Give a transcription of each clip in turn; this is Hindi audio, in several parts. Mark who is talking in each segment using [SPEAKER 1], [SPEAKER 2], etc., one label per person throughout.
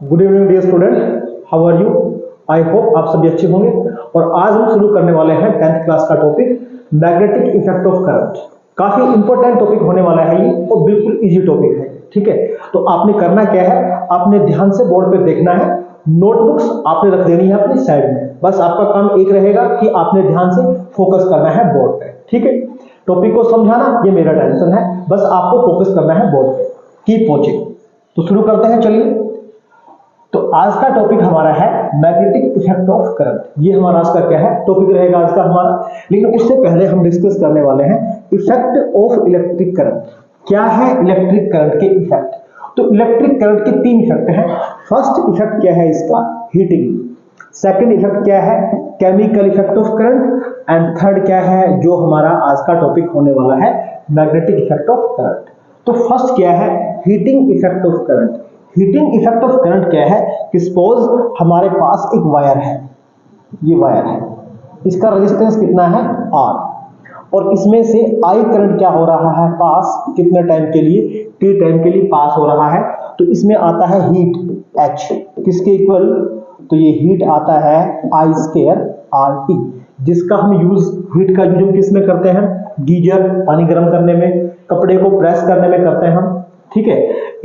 [SPEAKER 1] Good evening dear student, how are you. I hope आप सभी अच्छे होंगे। और आज हम शुरू करने वाले हैं 10th क्लास का topic magnetic effect of current. काफी इंपॉर्टेंट टॉपिक होने वाला है ये और बिल्कुल इजी टॉपिक है। ठीक है, तो आपने करना क्या है, आपने ध्यान से बोर्ड पे देखना है, नोटबुक्स आपने रख देनी है अपनी साइड में। बस आपका काम एक रहेगा कि आपने ध्यान से फोकस करना है बोर्ड पे। ठीक है, टॉपिक को समझाना ये मेरा टेंशन है, बस आपको फोकस करना है बोर्ड पे। Keep watching. तो शुरू करते हैं, चलिए। तो आज का टॉपिक हमारा है मैग्नेटिक इफेक्ट ऑफ करंट। ये हमारा आज का क्या है, टॉपिक रहेगा आज का हमारा। लेकिन उससे पहले हम डिस्कस करने वाले हैं इफेक्ट ऑफ इलेक्ट्रिक करंट। क्या है इलेक्ट्रिक करंट के इफेक्ट। तो इलेक्ट्रिक करंट के तीन इफेक्ट हैं। फर्स्ट इफेक्ट क्या है इसका, हीटिंग। सेकंड इफेक्ट क्या है, chemical effect of current. And third क्या है, जो हमारा आज का टॉपिक होने वाला है, मैग्नेटिक इफेक्ट ऑफ करंट। तो फर्स्ट क्या है, heating effect of current. Heating effect of current क्या है कि सपोज हमारे पास एक वायर है, ये वायर है, इसका रेजिस्टेंस कितना है R, और इसमें से I करंट क्या हो रहा है पास, कितने टाइम के लिए, T टाइम के लिए पास हो रहा है। तो इसमें आता है हीट H, किसके इक्वल, तो ये हीट आता है I² RT, जिसका हम यूज, हीट का यूज किस में करते हैं, गीजर पानी गर्म करने में, कपड़े को प्रेस करने में करते हैं हम। ठीक है,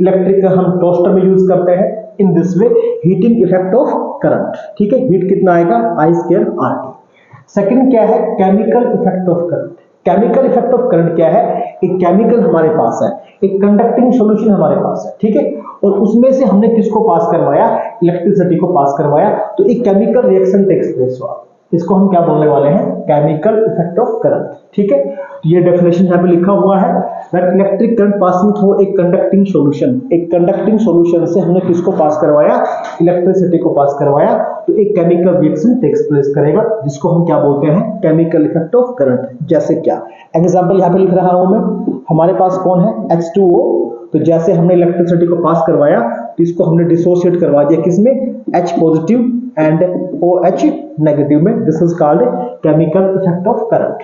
[SPEAKER 1] इलेक्ट्रिक का हम टोस्टर में यूज करते हैं। In this way heating effect of current. ठीक है, हीट कितना आएगा I² RT। सेकंड क्या है, chemical effect of current. Chemical effect of current क्या है, एक केमिकल हमारे पास है, एक कंडक्टिंग सॉल्यूशन हमारे पास है। ठीक है, और उसमें से हमने किसको पास करवाया, इलेक्ट्रिसिटी को पास करवाया, तो एक केमिकल रिएक्शन टेक्स प्लेस हुआ। इसको हम क्या बोलने वाले हैं, केमिकल इफेक्ट ऑफ करंट। ठीक है, तो ये डेफिनेशन यहाँ पे लिखा हुआ है that electric current passing through एक कंडक्टिंग सॉल्यूशन। एक कंडक्टिंग सॉल्यूशन से हमने किसको पास करवाया, इलेक्ट्रिसिटी को पास करवाया, तो एक केमिकल रिएक्शन टेक्स प्लेस करेगा, जिसको हम क्या बोलते हैं, केमिकल इफेक्ट ऑफ करंट। जैसे क्या एग्जांपल यहाँ पे लिख रहा हूं मैं, हमारे पास कौन है, H2O। तो जैसे हमने इलेक्ट्रिसिटी को पास करवाया, तो इसको हमने डिसोसिएट करवा दिया किसमें, H positive and OH negative में। This is called chemical effect of current.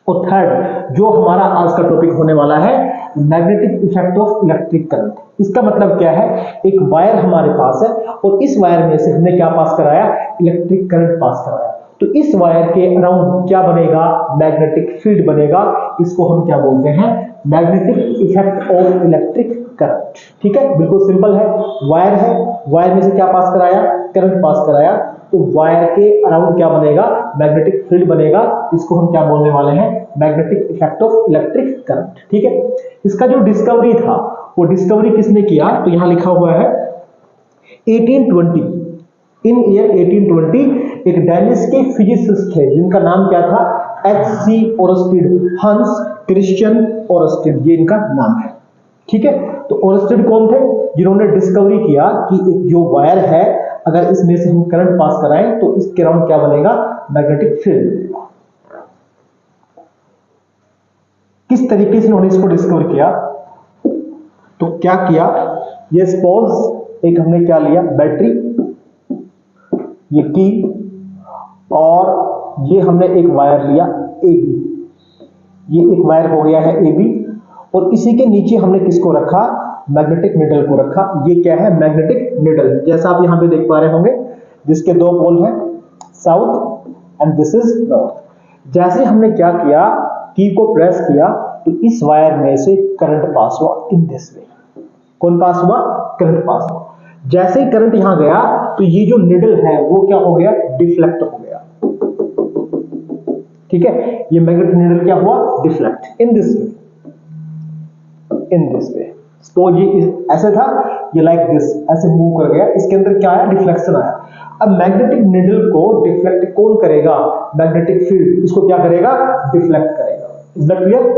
[SPEAKER 1] और थर्ड जो हमारा आज का टॉपिक होने वाला है, magnetic effect of electric current. इसका मतलब क्या है, एक वायर हमारे पास है और इस वायर में से हमने क्या पास कराया, इलेक्ट्रिक करंट पास कराया। तो इस वायर के अराउंड क्या बनेगा, मैग्नेटिक फील्ड बनेगा। इसको हम क्या बोलते हैं, magnetic effect of electric current. ठीक है, बिल्कुल सिंपल है। वायर है, वायर में से क्या पास कराया, करंट पास कराया, तो वायर के अराउंड क्या बनेगा, मैग्नेटिक फील्ड बनेगा। इसको हम क्या बोलने वाले हैं, magnetic effect of electric current. ठीक है, इसका जो डिस्कवरी था, वो डिस्कवरी किसने किया, तो यहां लिखा हुआ है 1820। इन ईयर 1820 एक डेनिश के फिजिसिस्ट थे जिनका नाम क्या था, H.C. ओरस्टेड, हंस क्रिश्चियन ओरस्टेड, ये इनका नाम है। ठीक है, तो ओरस्टेड कौन थे, जिन्होंने डिस्कवरी किया कि एक जो वायर है, अगर इसमें से हम करंट पास कराएं तो इसके अराउंड क्या बनेगा, मैग्नेटिक फील्ड बनेगा। किस तरीके से उन्होंने इसको डिस्कवर किया, तो क्या किया, ये सपोज एक हमने क्या लिया, बैटरी, ये की, और ये हमने एक वायर लिया AB, ये एक वायर हो गया है AB, और इसी के नीचे हमने किसको रखा, मैग्नेटिक नीडल को रखा। ये क्या है, मैग्नेटिक नीडल, जैसा आप यहां पे देख पा रहे होंगे, जिसके दो पोल हैं, south and this is north. जैसे हमने क्या किया, की को प्रेस किया, तो इस वायर में से करंट पास हुआ इन दिस वे। कौन पास हुआ, करंट पास हुआ। जैसे ही करंट यहां गया, तो ये जो निडल है वो क्या हो गया, डिफ्लेक्ट हो गया। ठीक है, ये मैग्नेटिक निडल क्या हुआ, deflect in this way, in this way. Suppose ये ऐसे था, ये लाइक दिस ऐसे मूव कर गया, इसके अंदर क्या आया, डिफ्लेक्शन आया। अब मैग्नेटिक निडल को डिफ्लेक्ट कौन करेगा, मैग्नेटिक फील्ड इसको क्या करेगा, डिफ्लेक्ट करेगा। इज दैट क्लियर,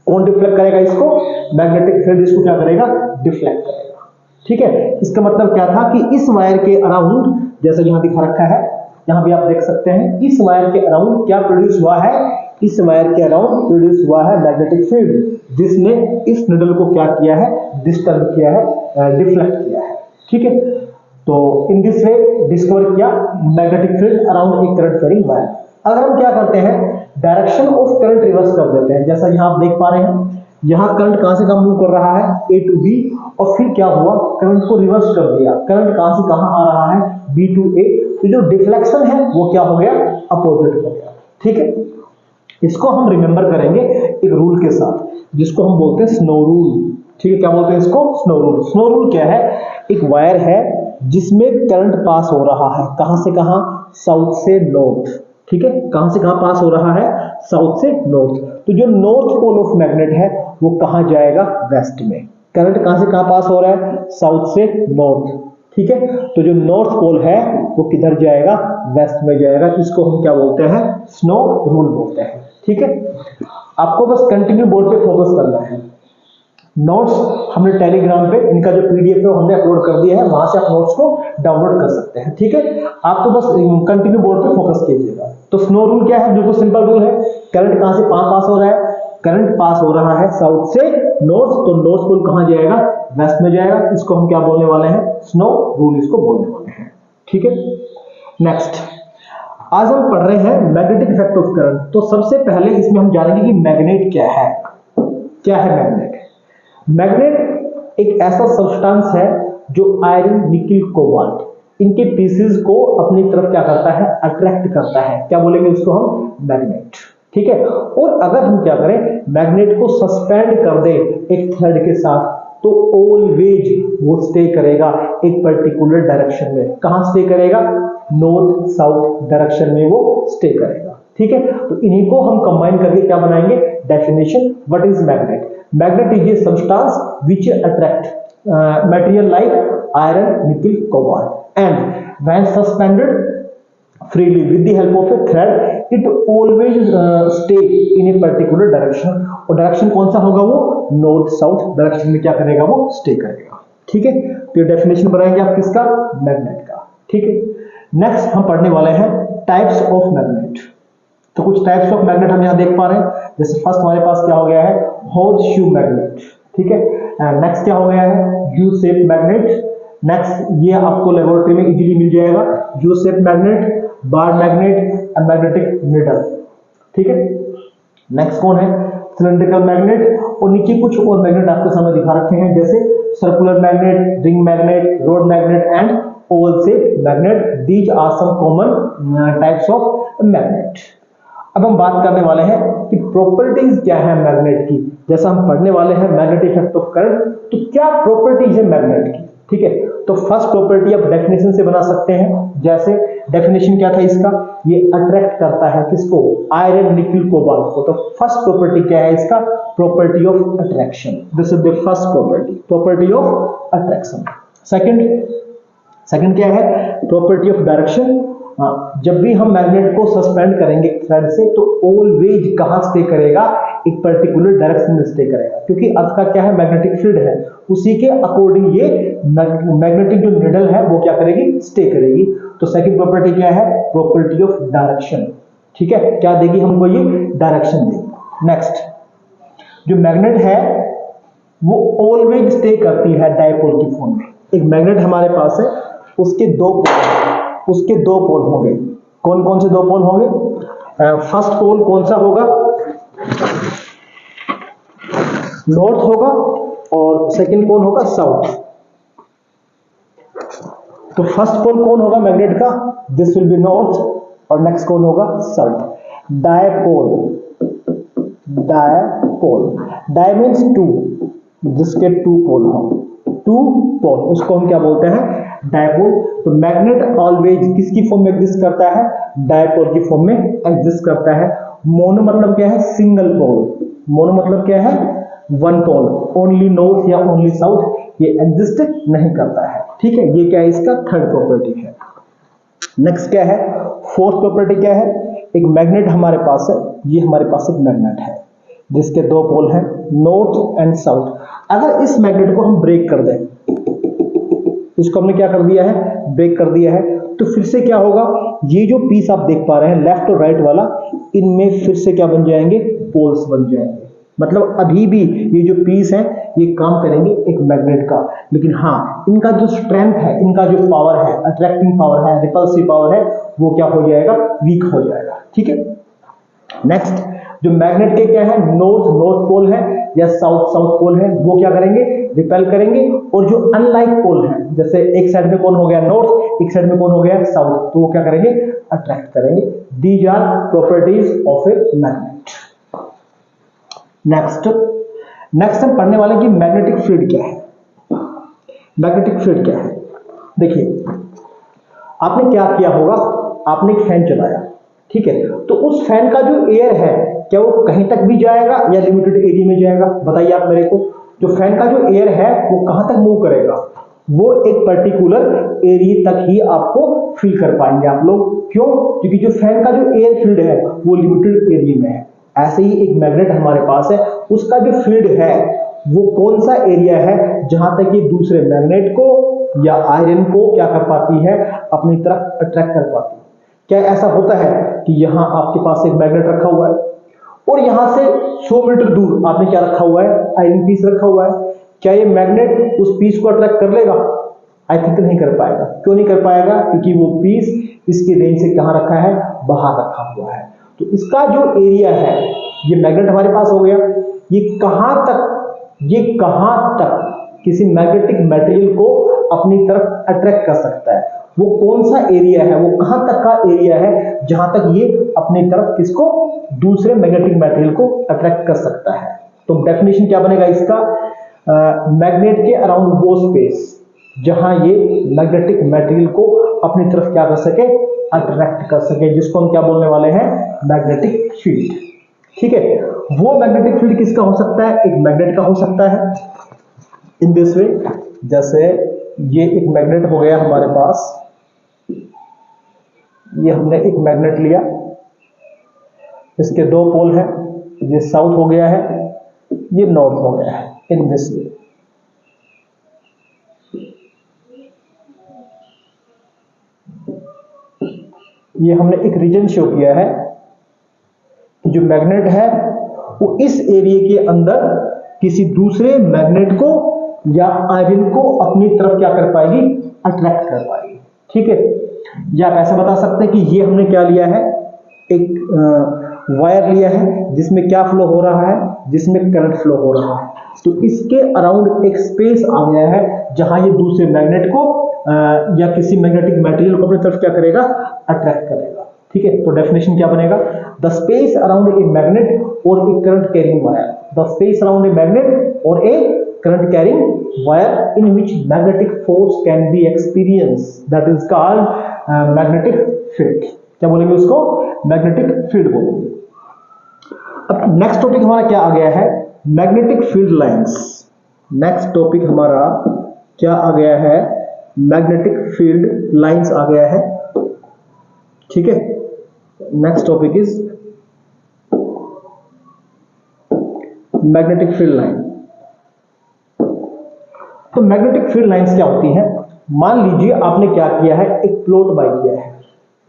[SPEAKER 1] कौन डिफ्लेक्ट करेगा इसको, मैग्नेटिक फील्ड इसको क्या करेगा, डिफ्लेक्ट करेगा। ठीक है, इसका मतलब क्या था कि इस वायर के अराउंड, जैसे यहां दिखा रखा है, यहां भी आप देख सकते हैं, इस वायर के अराउंड क्या प्रोड्यूस हुआ है, इस वायर के अराउंड प्रोड्यूस हुआ है मैग्नेटिक फील्ड, जिसने इस निडल को क्या किया है, डिस्टर्ब किया है, डिफ्लेक्ट किया है। ठीक है, तो इन दिस वे डिस्कवर किया मैग्नेटिक फील्ड अराउंड एक करंट कैरिंग वायर। अगर हम क्या करते हैं, डायरेक्शन ऑफ करंट रिवर्स कर देते हैं, जैसा यहां आप देख पा रहे हैं, यहाँ करंट कहां से कहां मूव कर रहा है, ए टू बी, और फिर क्या हुआ, करंट को रिवर्स कर दिया, करंट कहां से कहां आ रहा है, बी टू ए, तो जो डिफ्लेक्शन है वो क्या हो गया, अपोजिट हो गया। ठीक है, इसको हम रिमेंबर करेंगे एक रूल के साथ जिसको हम बोलते हैं स्नो रूल। ठीक है, क्या बोलते हैं इसको, स्नो रूल। स्नो रूल क्या है, एक वायर है जिसमें करंट पास हो रहा है, कहां से कहां, साउथ से नॉर्थ। ठीक है, कहां से कहां पास हो रहा है, साउथ से नॉर्थ। तो जो नॉर्थ पोल ऑफ मैग्नेट है वो कहां जाएगा, वेस्ट में। करंट कहां से कहां पास हो रहा है, साउथ से नॉर्थ। ठीक है, तो जो नॉर्थ पोल है वो किधर जाएगा, वेस्ट में जाएगा। इसको हम क्या बोलते हैं, स्नो रूल बोलते हैं। ठीक है, आपको बस कंटिन्यू बोर्ड पे फोकस करना है। नोट्स हमने टेलीग्राम पे इनका जो पीडीएफ है वो हमने अपलोड कर दिया है, वहां से आप नोट्स को डाउनलोड कर सकते हैं। ठीक है, आपको बस कंटिन्यू बोर्ड पे फोकस कीजिएगा। तो स्नो रूल क्या है, बिल्कुल सिंपल रूल है। करंट कहां से पास हो रहा है, करंट पास हो रहा है साउथ से नॉर्थ, तो नॉर्थ पोल कहां जाएगा, वेस्ट में जाएगा। इसको हम क्या बोलने वाले हैं, स्नो रूल इसको बोलने वाले हैं। ठीक है, नेक्स्ट आज हम पढ़ रहे हैं मैग्नेटिक इफेक्ट ऑफ करंट। तो सबसे पहले इसमें हम जानेंगे कि मैग्नेट क्या है। क्या है मैग्नेट? मैग्नेट एक ऐसा सब्सटेंस है जो आयरन, निकल, कोबाल्ट इनके पीसेस को अपनी तरफ क्या करता है, अट्रैक्ट करता है। क्या बोलेंगे उसको हम, मैग्नेट। ठीक है, और अगर हम क्या करें, मैग्नेट को सस्पेंड कर दे एक थ्रेड के साथ, तो ऑलवेज वो स्टे करेगा एक पर्टिकुलर डायरेक्शन में। कहां स्टे करेगा, नॉर्थ साउथ डायरेक्शन में वो स्टे करेगा। ठीक है, तो इन्हीं को हम कंबाइन करके क्या बनाएंगे, definition. What is magnet? Magnet is a substance which attract material like iron, nickel, cobalt, and when suspended freely with the help of a thread, it always stay in a particular direction. और डायरेक्शन कौन सा होगा, वो नॉर्थ साउथ डायरेक्शन में क्या करेगा, वो स्टे करेगा। ठीक है, तो ये डेफिनेशन बनाएंगे आप किसका, मैग्नेट का। ठीक है, नेक्स्ट हम पढ़ने वाले हैं टाइप्स ऑफ मैग्नेट। तो कुछ टाइप्स ऑफ मैग्नेट हम यहाँ देख पा रहे हैं। जैसे फर्स्ट हमारे पास क्या हो गया है, हॉर्स शू मैग्नेट। ठीक है, नेक्स्ट क्या हो गया है, यू शेप मैग्नेट। नेक्स्ट ये आपको लेबोरेटरी में इजीली मिल जाएगा, U shape magnet, bar magnet, magnetic needle. ठीक है, नेक्स्ट कौन है, सिलेंड्रिकल मैग्नेट। और नीचे कुछ और मैग्नेट आपके सामने दिखा रखे हैं, जैसे circular magnet, ring magnet, rod magnet and oval shape magnet. These are some common types of magnet. अब हम बात करने वाले हैं कि प्रॉपर्टीज क्या है मैग्नेट की। जैसा हम पढ़ने वाले हैं मैग्नेटिक इफेक्ट ऑफ करंट, तो क्या प्रॉपर्टीज है मैग्नेट की। ठीक है, तो फर्स्ट प्रॉपर्टी आप डेफिनेशन से बना सकते हैं। जैसे डेफिनेशन क्या था इसका, ये अट्रैक्ट करता है किसको, आयरन, निकल, कोबाल्ट को। तो फर्स्ट प्रॉपर्टी क्या है इसका, property of attraction. This is the first property, property of attraction. Second क्या है, प्रॉपर्टी ऑफ डायरेक्शन। जब भी हम मैग्नेट को सस्पेंड करेंगे थ्रेड से, तो ऑलवेज कहां स्टे करेगा, एक पर्टिकुलर डायरेक्शन में स्टे करेगा, क्योंकि अर्थ का क्या है, मैग्नेटिक फील्ड है, उसी के अकॉर्डिंग ये मैग्नेटिक जो निडल है वो क्या करेगी, स्टे करेगी। तो सेकंड प्रॉपर्टी क्या है, प्रॉपर्टी ऑफ डायरेक्शन। ठीक है, क्या देगी हमको, ये डायरेक्शन देगी। नेक्स्ट, जो मैग्नेट है वो ऑलवेज स्टे करती है डायपोल की फॉर्म में। एक मैग्नेट हमारे पास है, उसके दो पोल होंगे। कौन कौन से दो पोल होंगे, फर्स्ट पोल कौन सा होगा, नॉर्थ होगा, और सेकंड कौन होगा, साउथ। तो फर्स्ट पोल कौन होगा मैग्नेट का, दिस विल बी नॉर्थ, और नेक्स्ट कौन होगा, साउथ। डाय मीन्स टू, जिसके टू पोल हो, टू पोल, उसको हम क्या बोलते हैं, डायपोल। तो मैग्नेट ऑलवेज किसकी फॉर्म में एग्जिस्ट करता है, डायपोल की फॉर्म में एग्जिस्ट करता है। मोनो मतलब क्या है, सिंगल पोल। मोनो मतलब क्या है, वन पोल, ओनली नॉर्थ या ओनली साउथ, ये एग्जिस्ट नहीं करता है। ठीक है, ये क्या है, इसका थर्ड प्रॉपर्टी है। नेक्स्ट क्या है, फोर्थ प्रॉपर्टी क्या है, एक मैग्नेट हमारे पास है, ये हमारे पास एक मैग्नेट है जिसके दो पोल हैं, नॉर्थ एंड साउथ। अगर इस मैग्नेट को हम ब्रेक कर दें, इसको हमने क्या कर दिया है, ब्रेक कर दिया है, तो फिर से क्या होगा, ये जो पीस आप देख पा रहे हैं लेफ्ट और राइट वाला, इनमें फिर से क्या बन जाएंगे, पोल्स बन जाएंगे। मतलब अभी भी ये जो पीस है ये काम करेंगे एक मैग्नेट का, लेकिन हाँ, इनका जो स्ट्रेंथ है, इनका जो पावर है, अट्रैक्टिंग पावर है, रिपल्सिव पावर है, वो क्या हो जाएगा, वीक हो जाएगा। ठीक है, नेक्स्ट जो मैग्नेट के क्या है, नॉर्थ नॉर्थ पोल है या साउथ साउथ पोल है, वो क्या करेंगे, रिपेल करेंगे। और जो अनलाइक पोल है, जैसे एक साइड में कौन हो गया नॉर्थ, एक साइड में कौन हो गया साउथ, तो वो क्या करेंगे, अट्रैक्ट करेंगे। These are properties of a magnet. Next हम पढ़ने वाले कि मैग्नेटिक फील्ड क्या है। मैग्नेटिक फील्ड क्या है, देखिए आपने क्या किया होगा, आपने एक फैन चलाया, ठीक है, तो उस फैन का जो एयर है क्या वो कहीं तक भी जाएगा या लिमिटेड एरिया में जाएगा, बताइए आप मेरे को। जो फैन का जो एयर है वो कहां तक मूव करेगा, वो एक पर्टिकुलर एरिया तक ही आपको फील कर पाएंगे आप लोग। क्यों, क्योंकि जो फैन का जो एयर फील्ड है वो लिमिटेड एरिया में है। ऐसे ही एक मैग्नेट हमारे पास है, उसका जो फील्ड है वो कौन सा एरिया है जहां तक ये दूसरे मैग्नेट को या आयरन को क्या कर पाती है, अपनी तरफ अट्रैक्ट कर पाती है। क्या ऐसा होता है कि यहां आपके पास एक मैग्नेट रखा हुआ है और यहां से 100 मीटर दूर आपने क्या रखा हुआ है, आयरन पीस रखा हुआ है, क्या ये मैग्नेट उस पीस को अट्रैक्ट कर लेगा? आई थिंक नहीं कर पाएगा। क्यों नहीं कर पाएगा? क्योंकि वो पीस इसकी रेंज से कहां रखा है, बाहर रखा हुआ है। तो इसका जो एरिया है, ये मैग्नेट हमारे पास हो गया, ये कहां तक किसी मैग्नेटिक मटेरियल को अपनी तरफ अट्रैक्ट कर सकता है, वो कौन सा एरिया है, वो कहां तक का एरिया है जहां तक ये अपनी तरफ किसको, दूसरे मैग्नेटिक मटेरियल को अट्रैक्ट कर सकता है। तो डेफिनेशन क्या बनेगा इसका, मैग्नेट के अराउंड वो स्पेस जहां ये मैग्नेटिक मटेरियल को अपनी तरफ क्या कर सके, अट्रैक्ट कर सके, जिसको हम क्या बोलने वाले हैं, मैग्नेटिक फील्ड। ठीक है, वो मैग्नेटिक फील्ड किसका हो सकता है, एक मैग्नेट का हो सकता है इन दिस वे। जैसे ये एक मैग्नेट हो गया हमारे पास, ये हमने एक मैग्नेट लिया, इसके दो पोल हैं, ये साउथ हो गया है, ये नॉर्थ हो गया है, इन दिस वे। ये हमने एक रीजन शो किया है कि जो मैग्नेट है वो इस एरिया के अंदर किसी दूसरे मैग्नेट को या आयरन को अपनी तरफ क्या कर पाएगी, अट्रैक्ट कर पाएगी। ठीक है, या आप ऐसा बता सकते हैं कि ये हमने क्या लिया है, एक वायर लिया है जिसमें क्या फ्लो हो रहा है, जिसमें करंट फ्लो हो रहा है। तो इसके अराउंड एक स्पेस आ गया है जहां ये दूसरे मैग्नेट को या किसी मैग्नेटिक मटेरियल को अपनी तरफ क्या करेगा, अट्रैक्ट करेगा। ठीक है, तो डेफिनेशन क्या बनेगा, the space around a magnet और a current carrying wire, the space around a magnet और a current carrying wire in which magnetic force can be experienced, that is called magnetic field। क्या बोलेंगे उसको, मैग्नेटिक फील्ड बोलेंगे। अब नेक्स्ट टॉपिक हमारा क्या आ गया है, magnetic field lines. Next topic हमारा क्या आ गया है, मैग्नेटिक फील्ड लाइंस आ गया है। ठीक है, next topic is magnetic field line. तो मैग्नेटिक फील्ड लाइंस क्या होती हैं, मान लीजिए आपने क्या किया है, एक प्लॉट बाय किया है।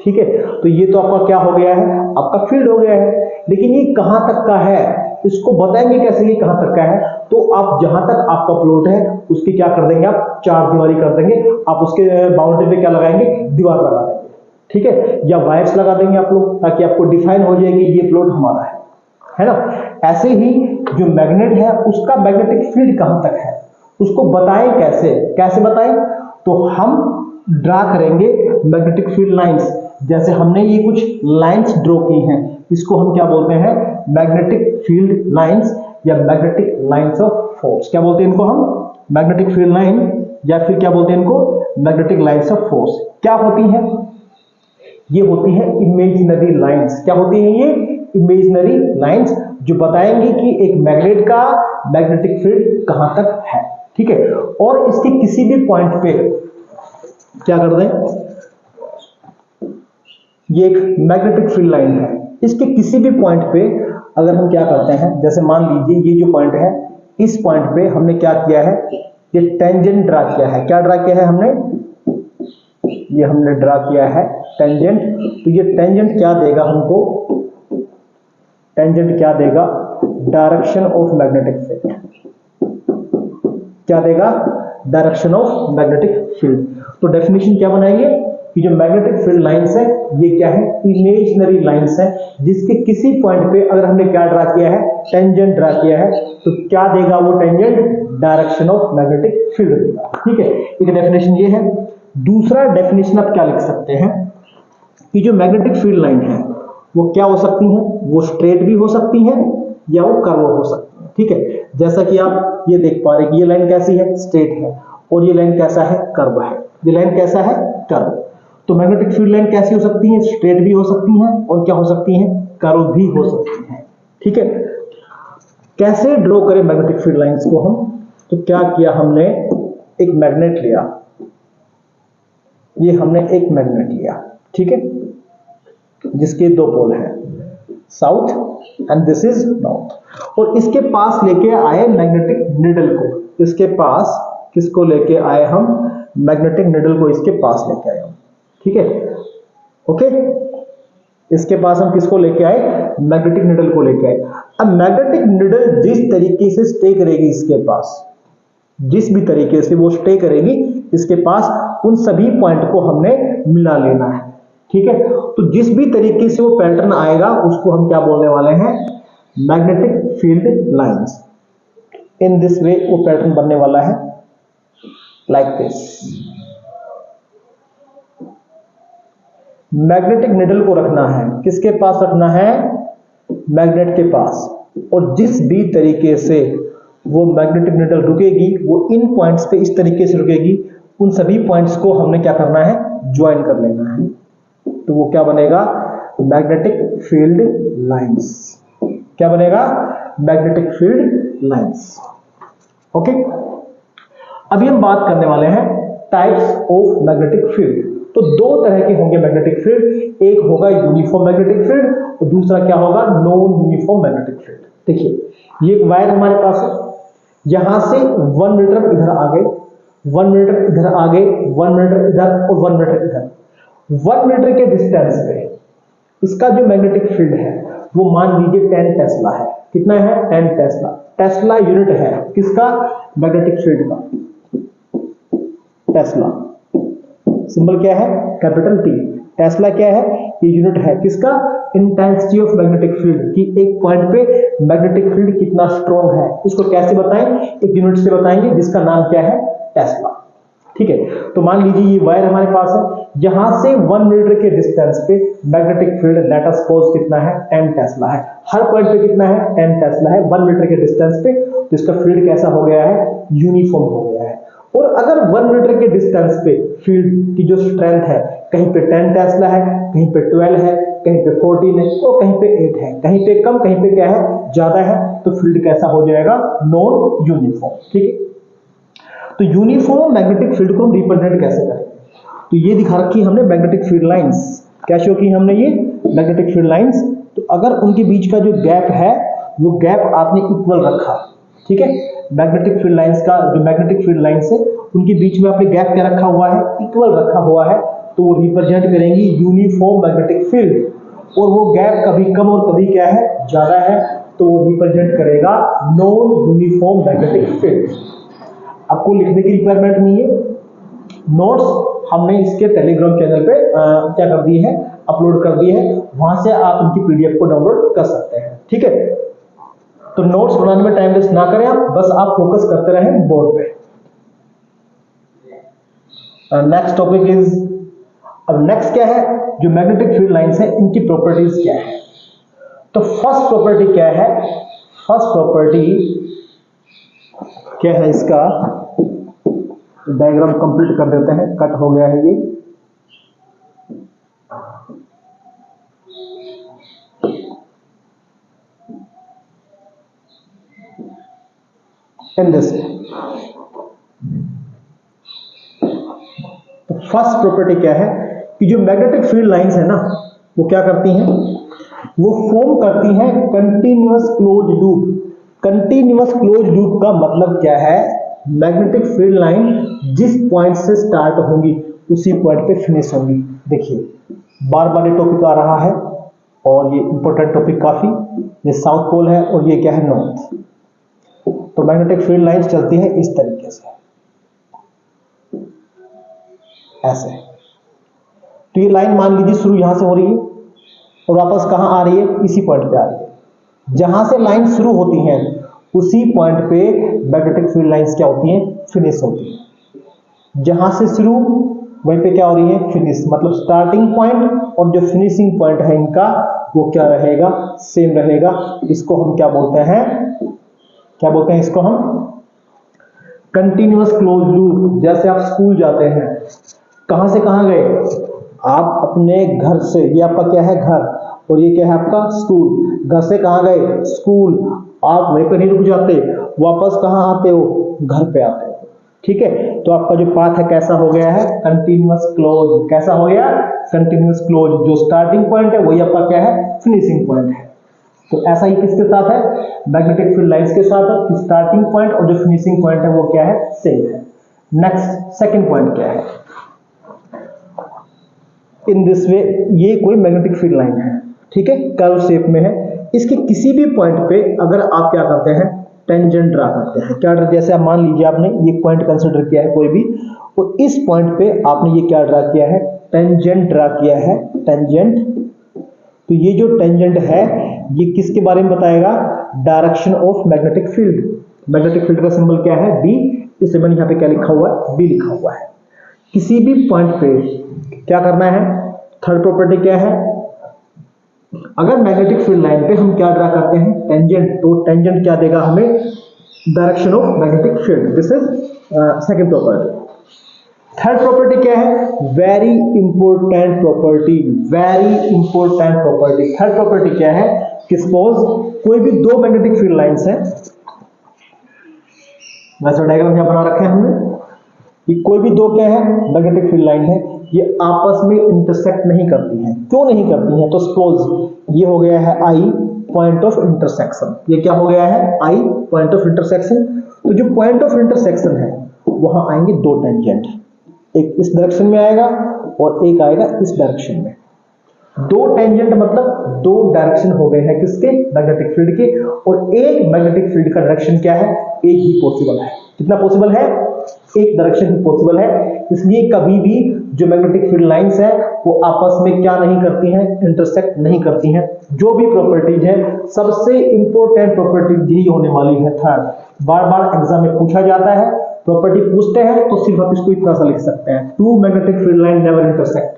[SPEAKER 1] ठीक है, तो ये तो आपका क्या हो गया है, आपका फील्ड हो गया है, लेकिन ये कहां तक का है, इसको बताएंगे कैसे ये कहां तक का है। तो आप जहां तक आपका प्लॉट है उसकी क्या कर देंगे, आप चार दीवारी कर देंगे, आप उसके बाउंड्री पे क्या लगाएंगे, दीवार लगा देंगे। ठीक है, या वायर्स लगा देंगे आप लोग, ताकि आपको डिफाइन हो जाए कि ये प्लॉट हमारा है ना। ऐसे ही जो मैग्नेट है उसका मैग्नेटिक फील्ड कहां तक है, उसको बताएं कैसे बताएं, तो हम ड्रा करेंगे मैग्नेटिक फील्ड लाइंस। जैसे हमने ये कुछ लाइंस ड्रॉ की हैं, इसको हम क्या बोलते हैं, मैग्नेटिक फील्ड लाइंस या मैग्नेटिक लाइंस ऑफ फोर्स। क्या बोलते हैं इनको हम, मैग्नेटिक फील्ड लाइन, या फिर क्या बोलते हैं इनको, मैग्नेटिक लाइंस ऑफ फोर्स। क्या होती हैं, ये होती है इमेजिनरी लाइंस। क्या होती है ये, इमेजिनरी लाइंस, जो बताएंगे कि एक मैग्नेट का मैग्नेटिक फील्ड कहां तक है। ठीक है, और इसके किसी भी पॉइंट पे क्या कर दें, ये एक मैग्नेटिक फील्ड लाइन है, इसके किसी भी पॉइंट पे अगर हम क्या करते हैं, जैसे मान लीजिए ये जो पॉइंट है, इस पॉइंट पे हमने क्या किया है, ये टेंजेंट ड्रा किया है। क्या ड्रा किया है हमने, ये हमने ड्रा किया है टेंजेंट। तो ये टेंजेंट क्या देगा हमको, टेंजेंट क्या देगा, डायरेक्शन ऑफ मैग्नेटिक फील्ड। क्या देगा, डायरेक्शन ऑफ मैग्नेटिक फील्ड। तो डेफिनेशन क्या बनाएंगे, कि जो मैग्नेटिक फील्ड लाइंस है ये क्या है, इमेजिनरी लाइंस है, जिसके किसी पॉइंट पे अगर हमने क्या ड्रा किया है, टेंजेंट ड्रा किया है, तो क्या देगा वो tangent, direction of magnetic field देगा। ठीक है, एक डेफिनेशन ये है। दूसरा डेफिनेशन आप क्या लिख सकते हैं कि जो मैग्नेटिक फील्ड लाइन है वो क्या हो सकती हैं, वो स्ट्रेट भी हो सकती हैं या वो कर्व हो सकती हैं। ठीक है, जैसा कि आप ये देख पा रहे हैं कि ये लाइन कैसी है, स्ट्रेट है, और ये लाइन कैसा है, कर्व है। ये लाइन कैसा है, कर्व। तो मैग्नेटिक फील्ड लाइन कैसी हो सकती है, स्ट्रेट भी हो सकती हैं और क्या हो सकती हैं, कर्व भी हो सकती हैं। ठीक है, कैसे ड्रॉ करें मैग्नेटिक फील्ड लाइंस को हम, तो क्या किया हमने, एक मैग्नेट लिया, ये हमने एक मैग्नेट लिया, ठीक है, जिसके दो पोल हैं, south and this is north, और इसके पास लेके आए मैग्नेटिक निडल को, इसके पास किसको लेके आए हम, मैग्नेटिक निडल को इसके पास लेके आए हम। ठीक है, ओके, इसके पास हम किसको लेके आए, मैग्नेटिक निडल को लेके आए। अब मैग्नेटिक निडल जिस तरीके से स्टे करेगी इसके पास, जिस भी तरीके से वो स्टे करेगी इसके पास, उन सभी पॉइंट को हमने मिला लेना है। ठीक है, तो जिस भी तरीके से वो पैटर्न आएगा उसको हम क्या बोलने वाले हैं, magnetic field lines. In this way वो पैटर्न बनने वाला है, लाइक दिस। मैग्नेटिक निडल को रखना है, किसके पास रखना है, मैग्नेट के पास, और जिस भी तरीके से वो मैग्नेटिक निडल रुकेगी वो इन पॉइंट्स पे इस तरीके से रुकेगी, उन सभी पॉइंट्स को हमने क्या करना है, ज्वाइन कर लेना है। तो वो क्या बनेगा, मैग्नेटिक फील्ड लाइंस। क्या बनेगा, मैग्नेटिक फील्ड लाइंस। ओके, अभी हम बात करने वाले हैं टाइप्स ऑफ मैग्नेटिक फील्ड। तो दो तरह के होंगे मैग्नेटिक फील्ड, एक होगा यूनिफॉर्म मैग्नेटिक फील्ड और दूसरा क्या होगा, नॉन यूनिफॉर्म मैग्नेटिक फील्ड। देखिए, ये एक वायर हमारे पास है, यहां से 1 मीटर इधर आ गए, 1 मीटर इधर आ गए, 1 मीटर इधर और 1 मीटर इधर। 1 मीटर के डिस्टेंस पे इसका जो मैग्नेटिक फील्ड है वो मान लीजिए 10 टेस्ला है। कितना है, 10 टेस्ला। टेस्ला यूनिट है किसका, मैग्नेटिक फील्ड का, टेस्ला। सिंबल क्या है, कैपिटल टी। टेस्ला क्या है, ये यूनिट है किसका, इंटेंसिटी ऑफ मैग्नेटिक फील्ड, कि एक पॉइंट पे मैग्नेटिक फील्ड कितना स्ट्रॉन्ग है। इसको कैसे बताएं, एक यूनिट से बताएंगे जिसका नाम क्या है, टेस्ला। ठीक है, तो मान लीजिए ये वायर हमारे पास है, यहां से 1 मीटर के डिस्टेंस पे magnetic field let us suppose कितना है, 10 टेस्ला है। हर पॉइंट पे कितना है, 10 टेस्ला है 1 मीटर के डिस्टेंस पे। तो इसका फील्ड कैसा हो गया है, यूनिफॉर्म हो गया है। और अगर 1 मीटर के डिस्टेंस पे फील्ड की जो स्ट्रेंथ है, कहीं पे 10 टेस्ला है, कहीं पे 12 है, कहीं पे 14 है और कहीं पे 8 है, कहीं पे कम कहीं पे क्या है, ज्यादा है, तो फील्ड कैसा हो जाएगा, नॉन यूनिफॉर्म। ठीक है, तो यूनिफॉर्म मैग्नेटिक फील्ड को हम रिप्रेजेंट कैसे करें, तो ये दिखा रखी हमने मैग्नेटिक फील्ड लाइंस। क्या शो की हमने, ये मैग्नेटिक फील्ड लाइंस। तो अगर उनके बीच का जो गैप है वो गैप आपने इक्वल रखा, ठीक है, मैग्नेटिक फील्ड लाइंस का जो मैग्नेटिक फील्ड लाइंस है उनके बीच में आपने गैप क्या रखा हुआ है, इक्वल रखा हुआ है, तो वो रिप्रेजेंट करेंगी यूनिफॉर्म मैग्नेटिक फील्ड। और वो गैप कभी कम और कभी क्या है, ज्यादा है, तो वो रिप्रेजेंट करेगा नॉन यूनिफॉर्म मैग्नेटिक फील्ड। आपको लिखने की रिक्वायरमेंट नहीं है, नोट्स हमने इसके टेलीग्राम चैनल पे क्या कर दिए हैं, अपलोड कर दिए हैं, वहां से आप इनकी पीडीएफ को डाउनलोड कर सकते हैं। ठीक है, तो नोट्स बनाने में टाइम वेस्ट ना करें आप, बस आप फोकस करते रहें बोर्ड पे। नेक्स्ट टॉपिक इज, अब नेक्स्ट क्या है, जो मैग्नेटिक फील्ड लाइंस है इनकी प्रॉपर्टीज क्या है। तो फर्स्ट प्रॉपर्टी क्या है, फर्स्ट प्रॉपर्टी क्या है इसका, डायग्राम कंप्लीट कर देते हैं, कट हो गया है ये। इन दिस, तो फर्स्ट प्रॉपर्टी क्या है कि जो मैग्नेटिक फील्ड लाइंस है ना वो क्या करती हैं, वो फॉर्म करती हैं continuous close loop. Continuous close loop का मतलब क्या है, मैग्नेटिक फील्ड लाइन जिस पॉइंट से स्टार्ट होंगी उसी पॉइंट पे फिनिश होंगी। देखिए, बार बार ये टॉपिक आ रहा है और ये इंपॉर्टेंट टॉपिक काफी, ये साउथ पोल है और ये क्या है, नॉर्थ। तो मैग्नेटिक फील्ड लाइंस चलती है इस तरीके से, ऐसे। तो ये लाइन मान लीजिए शुरू यहां से हो रही है और वापस कहां आ रही है, इसी पॉइंट पे आ रही है। जहां से लाइन शुरू होती है उसी पॉइंट पे मैग्नेटिक फील्ड लाइंस क्या होती हैं, फिनिश होती है। जहां से शुरू वहीं पे क्या हो रही है, फिनिश। मतलब स्टार्टिंग पॉइंट और जो फिनिशिंग पॉइंट है इनका वो क्या रहेगा, सेम रहेगा। इसको हम क्या बोलते हैं, क्या बोलते हैं इसको हम कंटिन्यूअस क्लोज लूप। जैसे आप स्कूल जाते हैं, कहां से कहां गए, आप अपने घर से, ये आपका क्या है घर, और ये क्या है आपका स्कूल। घर से कहां गए, स्कूल, आप वहीं पर नहीं रुक जाते, वापस कहां आते हो, घर पे आते हो। ठीक है, तो आपका जो पाथ है कैसा हो गया है, कंटिन्यूअस क्लोज। कैसा हो गया, कंटिन्यूअस क्लोज। जो स्टार्टिंग पॉइंट है वही आपका क्या है, फिनिशिंग पॉइंट है। तो ऐसा ही किसके साथ है, मैग्नेटिक फील्ड लाइंस के साथ है कि स्टार्टिंग पॉइंट और जो फिनिशिंग पॉइंट है वो क्या है, सेम है। नेक्स्ट सेकंड पॉइंट क्या है, इन दिस वे, ये कोई मैग्नेटिक फील्ड लाइन है, ठीक है, कर्व शेप में है। इसके किसी भी पॉइंट पे अगर आप क्या करते हैं, टेंजेंट ड्रा करते हैं। क्या ड्रा, जैसे आप मान लीजिए आपने ये पॉइंट कंसीडर किया है कोई भी, और इस पॉइंट पे आपने ये क्या ड्रा किया है, टेंजेंट ड्रा किया है, टेंजेंट। तो ये जो टेंजेंट है ये किसके बारे में बताएगा, direction of magnetic field. Magnetic field का सिंबल क्या है, बी। इसलिए मैंने यहाँ पे क्या लिखा हुआ है, बी लिखा हुआ है। किसी भी पॉइंट पे क्या करना है, थर्ड प्रॉपर्टी क्या है, अगर मैग्नेटिक फील्ड लाइन पे हम क्या ड्रा करते हैं, टेंजेंट, तो टेंजेंट क्या देगा हमें, direction of magnetic field. This is second property. Third property क्या है, very important property, very important property. Third property क्या है कि सपोज कोई भी दो मैग्नेटिक फील्ड लाइंस हैं, वैसा डायग्राम यहाँ बना रखे हैं हमने, ये कोई भी दो क्या है, मैग्नेटिक फील्ड लाइन है, ये आपस में इंटरसेक्ट नहीं करती हैं। क्यों नहीं करती हैं, तो सपोज ये हो गया है आई, पॉइंट ऑफ इंटरसेक्शन। ये क्या हो गया है, आई, पॉइंट ऑफ इंटरसेक्शन। तो जो पॉइंट ऑफ इंटरसेक्शन है वहां आएंगे दो टेंजेंट, एक इस डायरेक्शन में आएगा और एक आएगा इस डायरेक्शन में। दो टेंजेंट मतलब दो डायरेक्शन हो गए हैं किसके, मैग्नेटिक फील्ड के। और एक मैग्नेटिक फील्ड का डायरेक्शन क्या है, एक ही पॉसिबल है। कितना पॉसिबल है, एक डायरेक्शन ही पॉसिबल है। इसलिए कभी भी जो मैग्नेटिक फील्ड लाइंस है वो आपस में क्या नहीं करती हैं, इंटरसेक्ट नहीं करती हैं। जो भी प्रॉपर्टीज है, सबसे इंपॉर्टेंट प्रॉपर्टीज यही होने वाली है थर्ड। बार बार एग्जाम में पूछा जाता है, प्रॉपर्टी पूछते हैं तो सिर्फ आप इसको इतना सा लिख सकते हैं, two magnetic field line never intersect.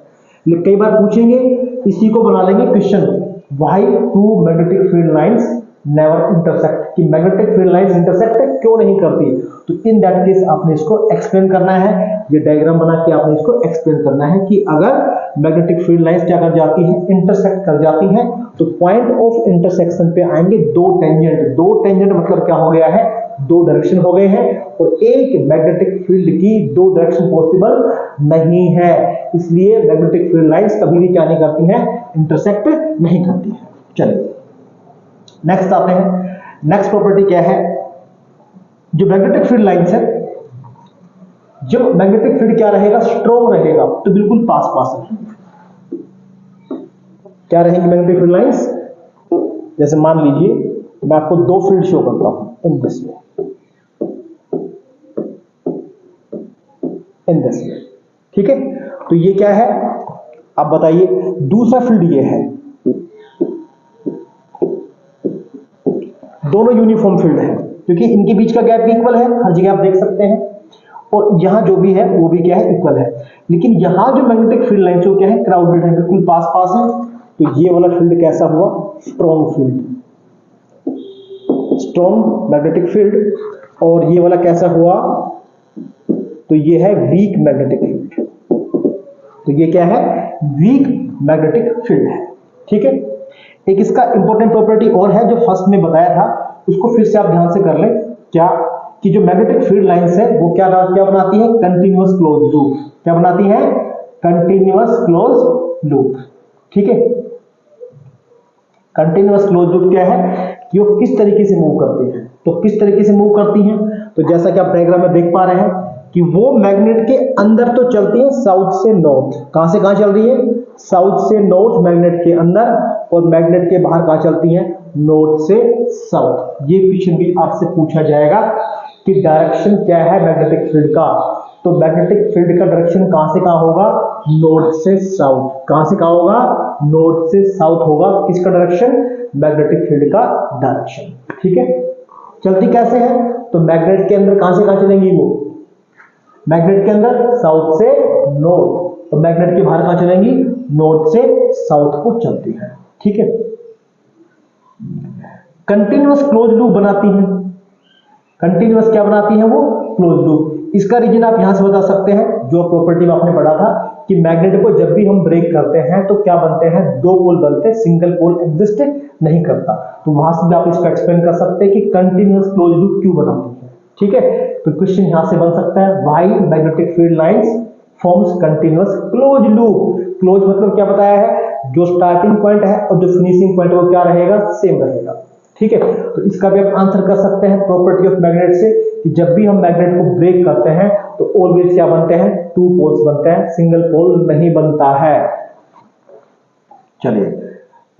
[SPEAKER 1] लेकिन कई बार पूछेंगे, इसी को बना लेंगे question, why two magnetic field lines never intersect, कि मैग्नेटिक फील्ड लाइंस इंटरसेक्ट क्यों नहीं करती। तो इन दैट केस आपने इसको एक्सप्लेन करना है, ये डायग्राम बना के आपने इसको एक्सप्लेन करना है कि अगर मैग्नेटिक फील्ड लाइंस क्या कर जाती है, इंटरसेक्ट कर जाती हैं, तो पॉइंट ऑफ इंटरसेक्शन पे आएंगे दो टेंजेंट। दो टेंजेंट मतलब क्या हो गया है, दो डायरेक्शन हो गए हैं, और एक मैग्नेटिक फील्ड की दो डायरेक्शन पॉसिबल नहीं है। इसलिए मैग्नेटिक फील्ड लाइंस कभी भी क्या नहीं करती हैं, इंटरसेक्ट नहीं करती है। चलिए नेक्स्ट आते हैं। नेक्स्ट प्रॉपर्टी क्या है, जो मैग्नेटिक फील्ड लाइंस है, जो मैग्नेटिक फील्ड क्या रहेगा, स्ट्रॉन्ग रहेगा, तो बिल्कुल पास पास रहेंगे। क्या रहेंगी मैग्नेटिक फील्ड लाइंस, जैसे मान लीजिए मैं आपको दो फील्ड शो करता हूं, in this way, in this way, ठीक है। तो ये क्या है, आप बताइए। दूसरा फील्ड ये है, दोनों यूनिफॉर्म फील्ड है क्योंकि इनके बीच का गैप भी इक्वल है, हर जगह आप देख सकते हैं, और यहां जो भी है वो भी क्या है, इक्वल है। लेकिन यहां जो मैग्नेटिक फील्ड लाइन जो क्या है, क्राउडेड है, बिल्कुल पास पास है। तो ये वाला फील्ड कैसा हुआ, strong field, strong magnetic field. और ये वाला कैसा हुआ, तो ये है वीक मैग्नेटिक फील्ड। तो ये क्या है, वीक मैग्नेटिक फील्ड है, ठीक है। एक इसका इंपॉर्टेंट प्रॉपर्टी और है जो फर्स्ट में बताया था, उसको फिर से आप ध्यान से कर लें, क्या कि जो मैग्नेटिक फील्ड लाइंस है वो क्या बनाती है, कंटिन्यूअस क्लोज लूप। क्या बनाती है, कंटिन्यूअस क्लोज लूप, ठीक है। कंटिन्यूअस क्लोज लूप क्या है कि वो किस तरीके से मूव करती है, तो किस तरीके से मूव करती हैं, तो जैसा कि आप डायग्राम में देख पा रहे हैं कि वो मैग्नेट के अंदर तो चलती है साउथ से नॉर्थ। कहां से कहां चल रही है, साउथ से नॉर्थ मैग्नेट के अंदर, और मैग्नेट के बाहर कहां चलती हैं, नॉर्थ से साउथ। ये क्वेश्चन भी आपसे पूछा जाएगा कि डायरेक्शन क्या है मैग्नेटिक फील्ड का, तो मैग्नेटिक फील्ड का डायरेक्शन कहां से कहां होगा, नॉर्थ से साउथ। कहां से कहां होगा, नॉर्थ से साउथ होगा। किसका डायरेक्शन, मैग्नेटिक फील्ड का डायरेक्शन। ठीक है, चलती कैसे है, तो मैग्नेट के अंदर कहां से कहां चलेंगी वो, मैग्नेट के अंदर साउथ से नॉर्थ, तो मैग्नेट के बाहर कहां चलेंगी, नॉर्थ से साउथ को चलती है। ठीक है, कंटिन्यूअस क्लोज लूप बनाती है। कंटिन्यूअस क्या बनाती है वो, क्लोज लूप। इसका रीजन आप यहां से बता सकते हैं, जो प्रॉपर्टी में आपने पढ़ा था कि मैग्नेट को जब भी हम ब्रेक करते हैं तो क्या बनते हैं, दो पोल बनते हैं, सिंगल पोल एग्जिस्ट नहीं करता। तो वहां से भी आप इसको एक्सप्लेन कर सकते हैं कि कंटिन्यूअस क्लोज लूप क्यों बनाती है। ठीक है, तो क्वेश्चन यहां से बन सकता है, why magnetic field lines forms continuous close loop. Close मतलब क्या बताया है, जो स्टार्टिंग पॉइंट है और जो फिनिशिंग पॉइंट वो क्या रहेगा, सेम रहेगा। ठीक है, तो इसका भी आप आंसर कर सकते हैं प्रॉपर्टी ऑफ मैग्नेट से कि जब भी हम मैग्नेट को ब्रेक करते हैं तो ऑलवेज क्या बनते हैं, टू पोल्स बनते हैं, सिंगल पोल नहीं बनता है। चलिए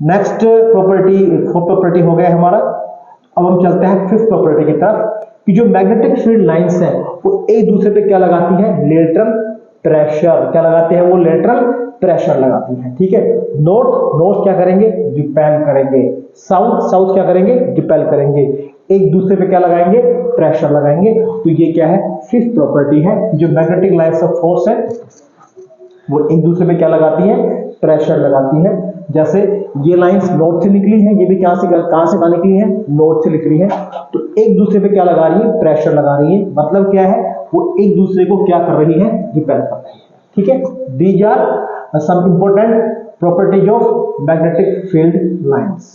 [SPEAKER 1] नेक्स्ट प्रॉपर्टी, फोर्थ प्रॉपर्टी हो गया हमारा। अब हम चलते हैं फिफ्थ प्रॉपर्टी की तरफ कि जो मैग्नेटिक फील्ड लाइंस है वो एक दूसरे पे क्या लगाती है, लेटरल प्रेशर। क्या लगाते हैं वो, लेटरल प्रेशर लगाती है। ठीक है, नॉर्थ नॉर्थ क्या करेंगे, रिपेल करेंगे, साउथ साउथ क्या करेंगे, रिपेल करेंगे, एक दूसरे पे क्या लगाएंगे, प्रेशर लगाएंगे। तो ये क्या है, फिफ्थ प्रॉपर्टी है, जो मैग्नेटिक लाइंस ऑफ फोर्स है वो एक दूसरे पे क्या लगाती है, प्रेशर लगाती है। जैसे ये लाइंस नॉर्थ से निकली है, ये भी कहां से निकली है, नॉर्थ से निकली है, तो एक दूसरे पे क्या लगा रही है, प्रेशर लगा रही है। मतलब क्या है, वो एक दूसरे को क्या कर रही है, रिपेल कर रही है। ठीक है, these are some important properties of magnetic field lines।